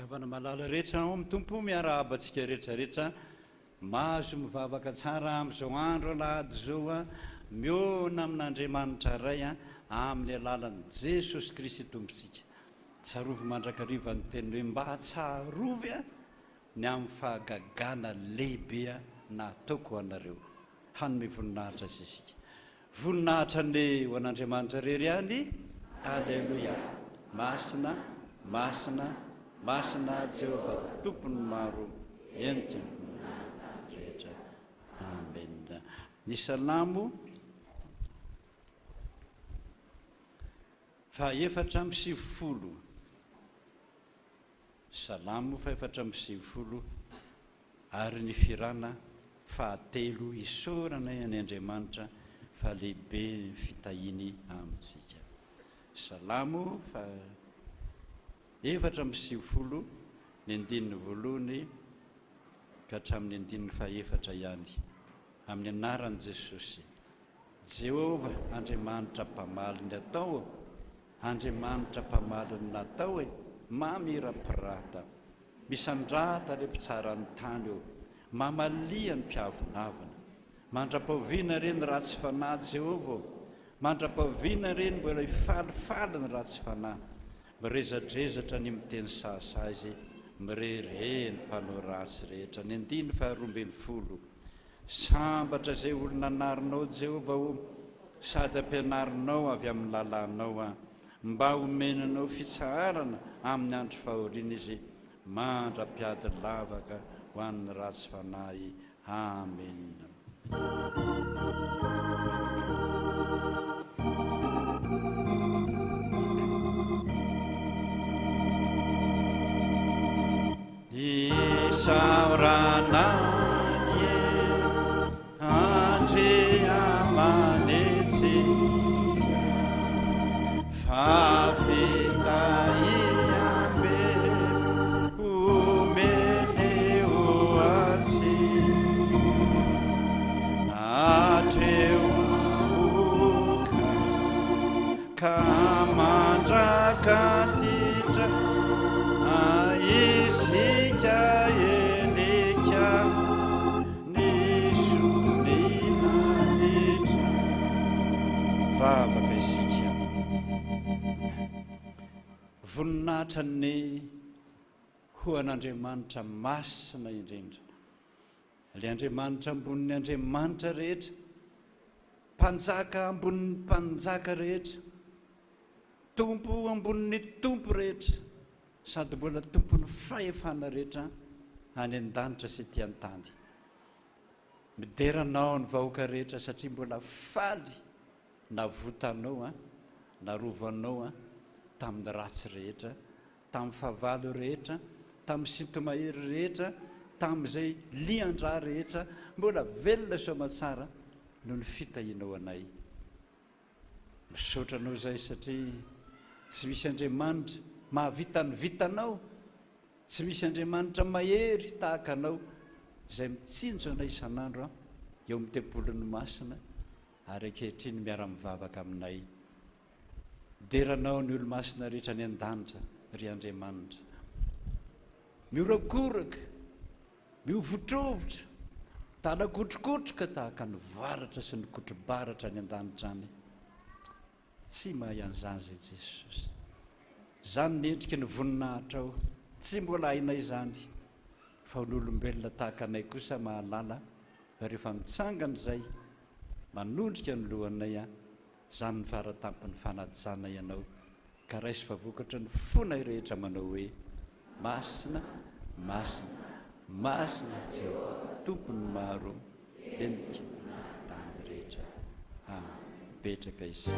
Havana malala rehetra ao amin'ny tompo miara-abatsika rehetrarehetra mahazo mivavaka tsara amin'izao andro alahady zao a miona amin'Andriamanitra ray a amin'ny alalan'i Jesosy Kristy tompontsika. Tsarovy mandrakariva ny teny hoe mba tsarovy a ny amin'ny fahagagana lehibe a nataoko anareo. Hanome voninahitra sisika. Voninahitra ny ho an'Andriamanitra rery any. Alleluia. Masina, masina, masina Jehovah tompony maro endrika rehetra. Amen. Ny salamo faefatra amby sivifolo. Salamo faefatra amby sivifolo ary ny firana fahatelo isorana any Andriamanitra fa lehibe fitahiny amintsika. Salamo efatra amby sivifolo ny andininy voalohany ka hatramin'ny andininy faefatra ihany amin'ny anaran'i Jesosy. Jehovah Andriamanitra mpamaly ny atao, Andriamanitra mpamaly ny natao mamirapirata, misandrata re mpitsara ny tany eo, mamalia ny mpiavonavana, mandra-paoviana reny ratsy fanahy Jehovah, mandra-paoviana reny mbola ifalifaly ny ratsy fanahy, mirezadrezatra ny miteny sasazy, mirere ny mpanao ratsy rehetra. Ny andiny faharoambin'ny folo. Sambatra izay olona anarinao Jehovah o, sady ampianarinao avy amin'ny lalanao a, mba homenanao fitsaharana amin'ny andro fahoriana izy, mandra-piady lavaka ho an'ny ratsy fanahy. Amen. Isaorananye andre amanetsika fafitaiambe omeneo atsika atreo amboka ka mandrakatitra isika enika nisonina netra. Vavaka isika voninahitra ny ho an'Andriamanitra masina indrindra, ilay Andriamanitra ambonin'ny Andriamanitra rehetra, mpanjaka ambonin'ny mpanjaka rehetra, tompo ambonin'ny tompo rehetra, sady mbola tompony fahefana rehetra any an-danitra sy ety an-tany. Mideranao ny vahoaka rehetra satria mbola faly navotanao a, narovanao a tamin'ny ratsy rehetra, tamin'ny fahavalo rehetra, tamin'ny sintomahery rehetra, tamin'izay liandra rehetra, mbola velona soamatsara no ny fitahinao anay. Misaotranao izay satria tsy misy Andriamanitra mahavita ny vitanao, tsy misy Andriamanitra mahery tahaka anao izay mitsinjo anay isan'andro eo amin'ny tempolony masina ary ankehitriny miara-mivavaka aminay. Deranao ny olo-masina rehetra ny an-danitra ry Andriamanitra, miorakoraka, miovotrovitra, talakotrokotroka tahaka ny varatra sy ny kotrobaratra ny an-danitra any. Tsy mahay an'izany Jesosy. Zany ny endriky ny voninahitra ao, tsy mbola hainay izany, fa olombelona tahaka anay kosa mahalala, fa rehefa mitsangana izay manondrika ny lohanay a, zany ny faratampony fanajana ianao, ka raisy vavokatra ny fonay rehetra manao hoe masina, masina, masina Jehovah tompony maro endrika tany rehetra. Petraka isika.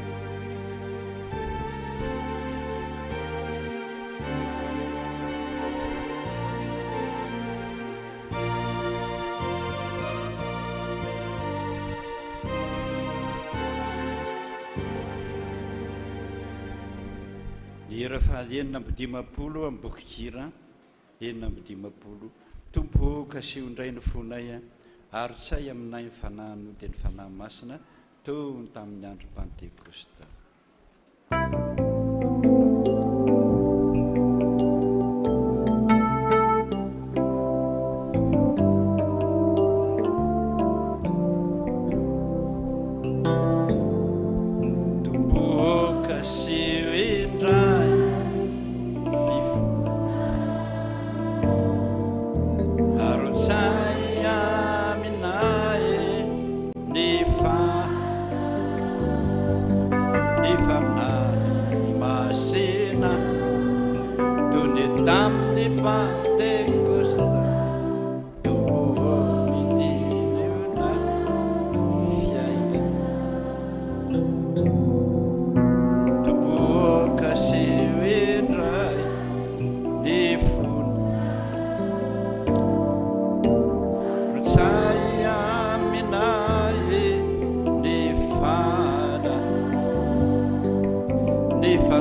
Hira fahaenina amby dimapolo amin'ny boky kira, enina amby dimapolo. Tompo kasiondray ny fonay ary tsay aminay ny fanahino dia ny fanahy masina toy ny tamin'ny andro Pentekosta.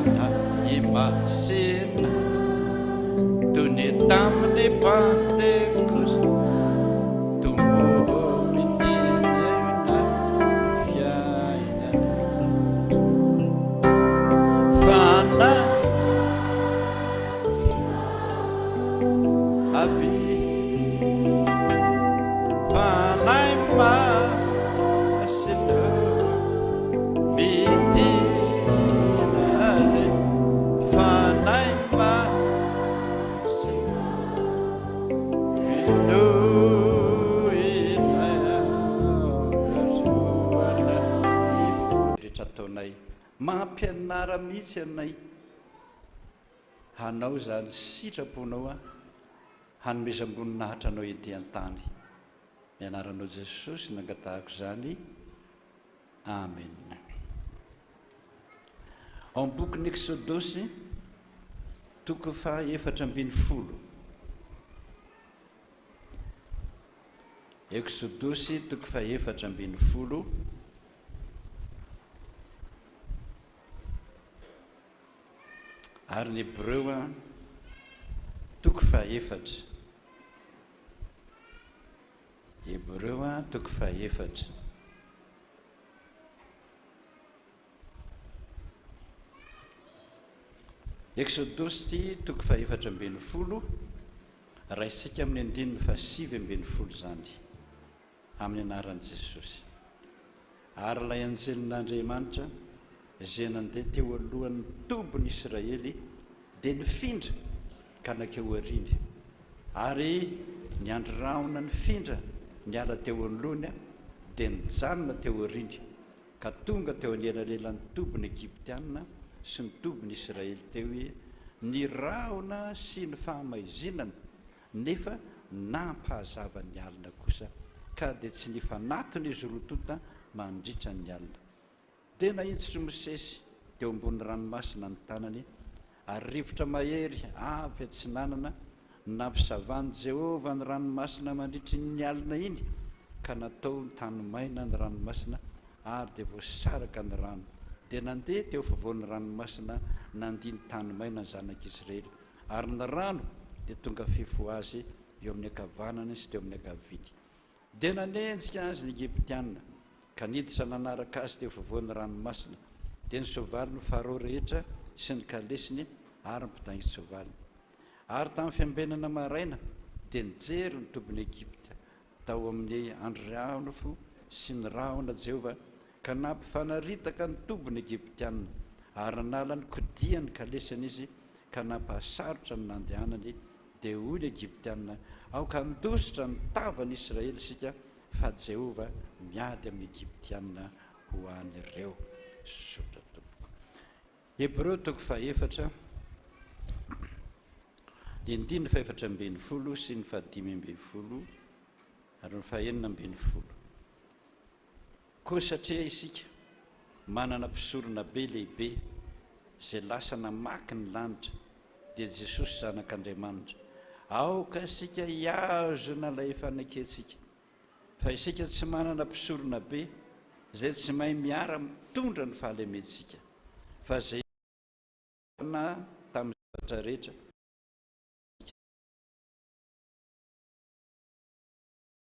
na imasina toy ny tamin'ny Pentecoste tombo mitiny na fiainana fana avy fanay masina mitinale fanay masina vinoina gasoana rehetra ataonay mampianara mihitsy anay hanao zany sitraponao a hanomezam-boninahitra anao ety an-tany ny anaranao Jesosy nangatahako zany amen. Ao amin'ny boky n'Exodosy toko faha-efatra ambin'ny folo. Exodosy toko faha-efatra ambin'ny folo ary ny Hébreu toko faha-efatra. Hébreu toko faha-efatra. Exodosy toko faha-efatra ambin'ny folo raisika amin'ny andininy fahasivy ambin'ny folo zany amin'ny anaran'i Jesosy. Ary ilay anjelin'Andriamanitra izay nandeha teo alohan'ny tombony Israely dia nifindra ka nakeo ariny ary niandry rahona nifindra niala teo anoloany dia nijanona teo ariny ka tonga teo anelalelan'ny tombony Egyptiana sy ny tombony Israely teo ny rahona sy ny fahamaizinana nefa nampahazava ny alina kosa ka dia tsy nifanatona izy rotonta mandritra ny alina. Dia nahitsy Mosesy teo ambony ranomasina ny tanany ary rivotra mahery avy atsinanana nampisavan'i Jehovah ny ranomasina mandritry ny alina iny ka natao ny tany maina ny ranomasina ary dia voasaraka ny rano dia nandeha teo fovoan'ny ranomasina nandiny tany maina ny zanak'Israely ary ny rano dia tonga fifo azy eo amin'ny ankavanany sy teo amin'ny ankaviny dia nanenjika azy ny Egyptiana ka niditra nanaraka azy teo fovoan'ny ranomasina dia ny soavaly ny Farao rehetra sy ny kalesiny ary mpidaingy soavaly ary tamin'ny fiambenana maraina dia nijery ny tombony Egypta tao amin'ny andro fo sy ny rahona Jehovah ka nampifanaritaka ny tombony Egyptiana ary nala ny kodiany kalesany izy ka nampahasarotra ny nandehanany dia hoy ny Egyptiana aoka ndositra ny tavan'ny Israely sika fa Jehovah miady amin'ny Egyptiana ho an'ireo. Sotra tompoko. Hébreu toko faha-efatra ny andininy faha-efatra ambin'ny folo sy ny fahadimy ambin'ny folo ary ny faha-enina ambin'ny folo. Koa satria isika manana mpisorona be lehibe izay lasa namaky ny lanitra dia Jesosy zanak'Andriamanitra aoka isika hiazona ilay faneketsika fa isika tsy manana mpisorona be izay tsy mahay miara mitondra ny fahalementsika fa izay na tamin'ny zavatra rehetra